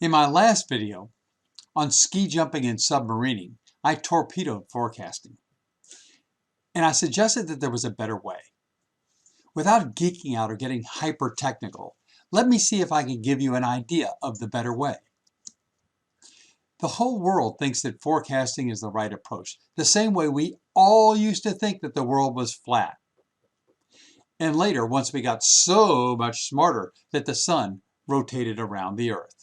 In my last video on ski jumping and submarining, I torpedoed forecasting. And I suggested that there was a better way. Without geeking out or getting hyper-technical, let me see if I can give you an idea of the better way. The whole world thinks that forecasting is the right approach, the same way we all used to think that the world was flat. And later, once we got so much smarter, that the sun rotated around the earth.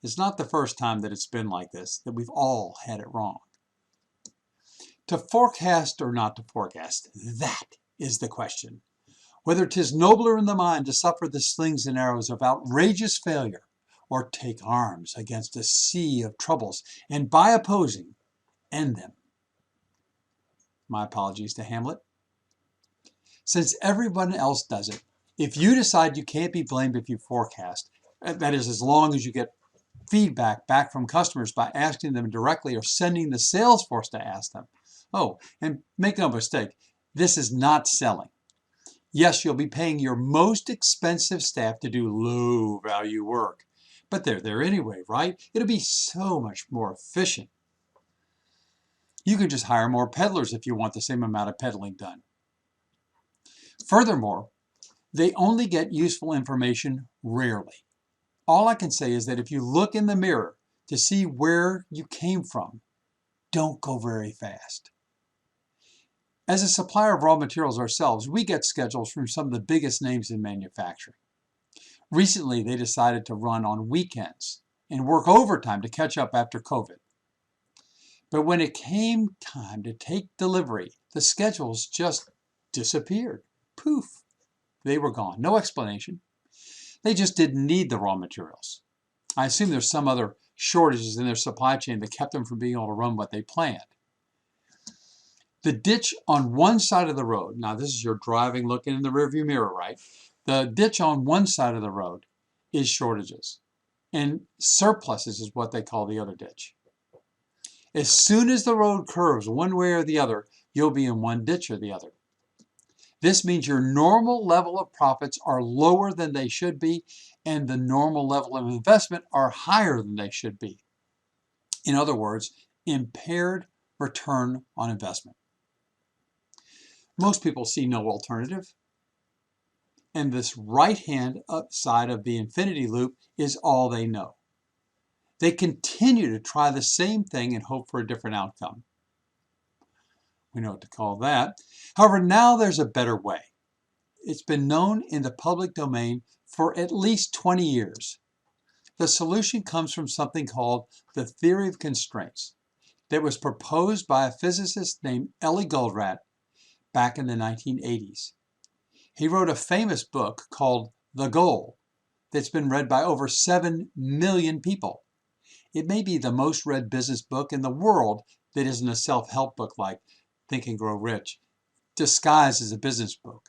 It's not the first time that it's been like this, that we've all had it wrong. To forecast or not to forecast, that is the question. Whether 'tis nobler in the mind to suffer the slings and arrows of outrageous failure, or take arms against a sea of troubles, and by opposing, end them. My apologies to Hamlet. Since everyone else does it, if you decide you can't be blamed if you forecast, that is, as long as you get feedback back from customers by asking them directly or sending the sales force to ask them. Oh, and make no mistake, this is not selling. Yes, you'll be paying your most expensive staff to do low-value work, but they're there anyway, right? It'll be so much more efficient. You can just hire more peddlers if you want the same amount of peddling done. Furthermore, they only get useful information rarely. All I can say is that if you look in the mirror to see where you came from, don't go very fast. As a supplier of raw materials ourselves, we get schedules from some of the biggest names in manufacturing. Recently, they decided to run on weekends and work overtime to catch up after COVID. But when it came time to take delivery, the schedules just disappeared. Poof, they were gone. No explanation. They just didn't need the raw materials. I assume there's some other shortages in their supply chain that kept them from being able to run what they planned. The ditch on one side of the road, now this is your driving looking in the rearview mirror, right? The ditch on one side of the road is shortages, and surpluses is what they call the other ditch. As soon as the road curves one way or the other, you'll be in one ditch or the other. This means your normal level of profits are lower than they should be, and the normal level of investment are higher than they should be. In other words, impaired return on investment. Most people see no alternative. And this right-hand side of the infinity loop is all they know. They continue to try the same thing and hope for a different outcome. We know what to call that. However, now there's a better way. It's been known in the public domain for at least 20 years. The solution comes from something called the theory of constraints that was proposed by a physicist named Ellie Goldratt back in the 1980s. He wrote a famous book called The Goal that's been read by over 7 million people. It may be the most read business book in the world that isn't a self-help book like Think and Grow Rich, disguised as a business book.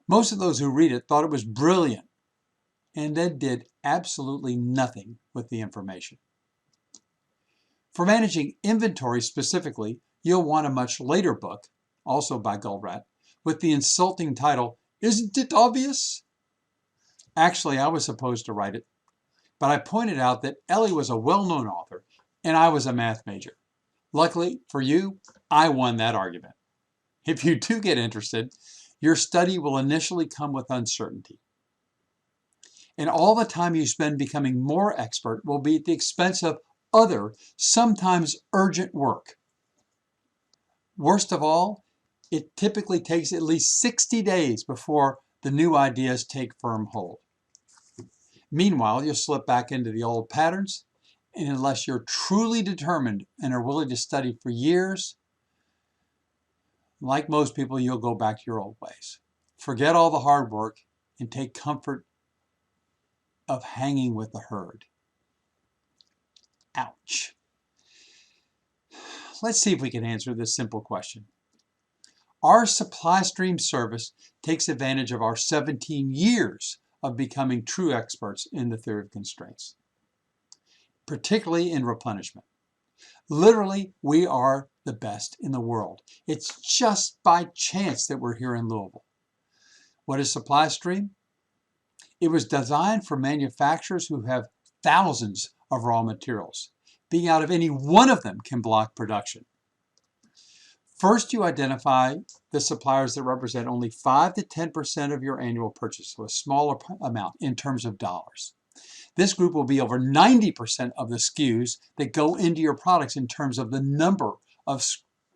Most of those who read it thought it was brilliant and then did absolutely nothing with the information. For managing inventory specifically, you'll want a much later book, also by Goldratt, with the insulting title, Isn't It Obvious? Actually, I was supposed to write it, but I pointed out that Ellie was a well-known author and I was a math major. Luckily for you, I won that argument. If you do get interested, your study will initially come with uncertainty. And all the time you spend becoming more expert will be at the expense of other, sometimes urgent work. Worst of all, it typically takes at least 60 days before the new ideas take firm hold. Meanwhile, you'll slip back into the old patterns, and unless you're truly determined and are willing to study for years, like most people, you'll go back to your old ways. Forget all the hard work and take comfort of hanging with the herd. Ouch. Let's see if we can answer this simple question. Our supply stream service takes advantage of our 17 years of becoming true experts in the theory of constraints, particularly in replenishment. Literally, we are the best in the world. It's just by chance that we're here in Louisville. What is supply stream? It was designed for manufacturers who have thousands of raw materials. Being out of any one of them can block production. First, you identify the suppliers that represent only 5 to 10% of your annual purchase, so a smaller amount in terms of dollars. This group will be over 90% of the SKUs that go into your products in terms of the number of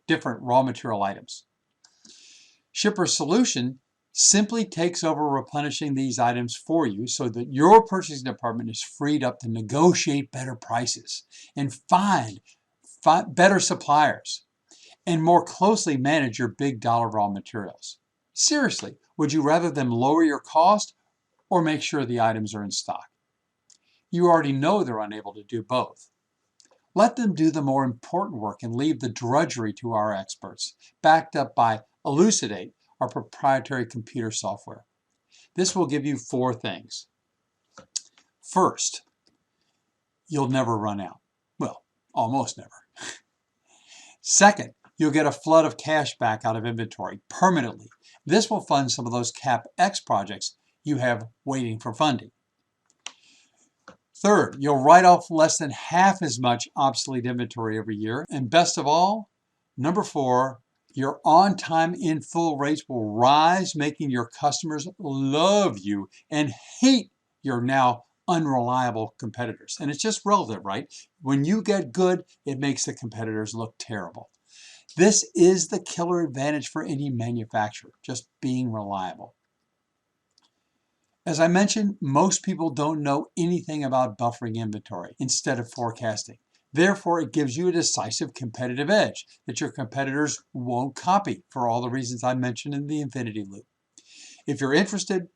different raw material items. Shipper Solution simply takes over replenishing these items for you so that your purchasing department is freed up to negotiate better prices and find better suppliers and more closely manage your big dollar raw materials. Seriously, would you rather them lower your cost or make sure the items are in stock? You already know they're unable to do both. Let them do the more important work and leave the drudgery to our experts, backed up by Elucidate, our proprietary computer software. This will give you 4 things. First, you'll never run out. Well, almost never. Second, you'll get a flood of cash back out of inventory permanently. This will fund some of those CapEx projects you have waiting for funding. Third, you'll write off less than half as much obsolete inventory every year. And best of all, number 4, your on-time in full rates will rise, making your customers love you and hate your now unreliable competitors. And it's just relative, right? When you get good, it makes the competitors look terrible. This is the killer advantage for any manufacturer, just being reliable. As I mentioned, most people don't know anything about buffering inventory instead of forecasting. Therefore, it gives you a decisive competitive edge that your competitors won't copy for all the reasons I mentioned in the infinity loop. If you're interested,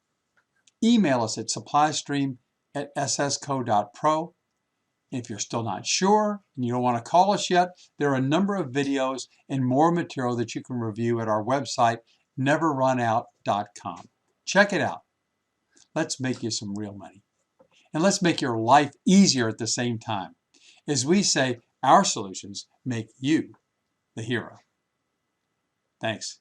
email us at supply_stream@ssco.pro. If you're still not sure and you don't want to call us yet, there are a number of videos and more material that you can review at our website, neverrunout.com. Check it out. Let's make you some real money. And let's make your life easier at the same time. As we say, our solutions make you the hero. Thanks.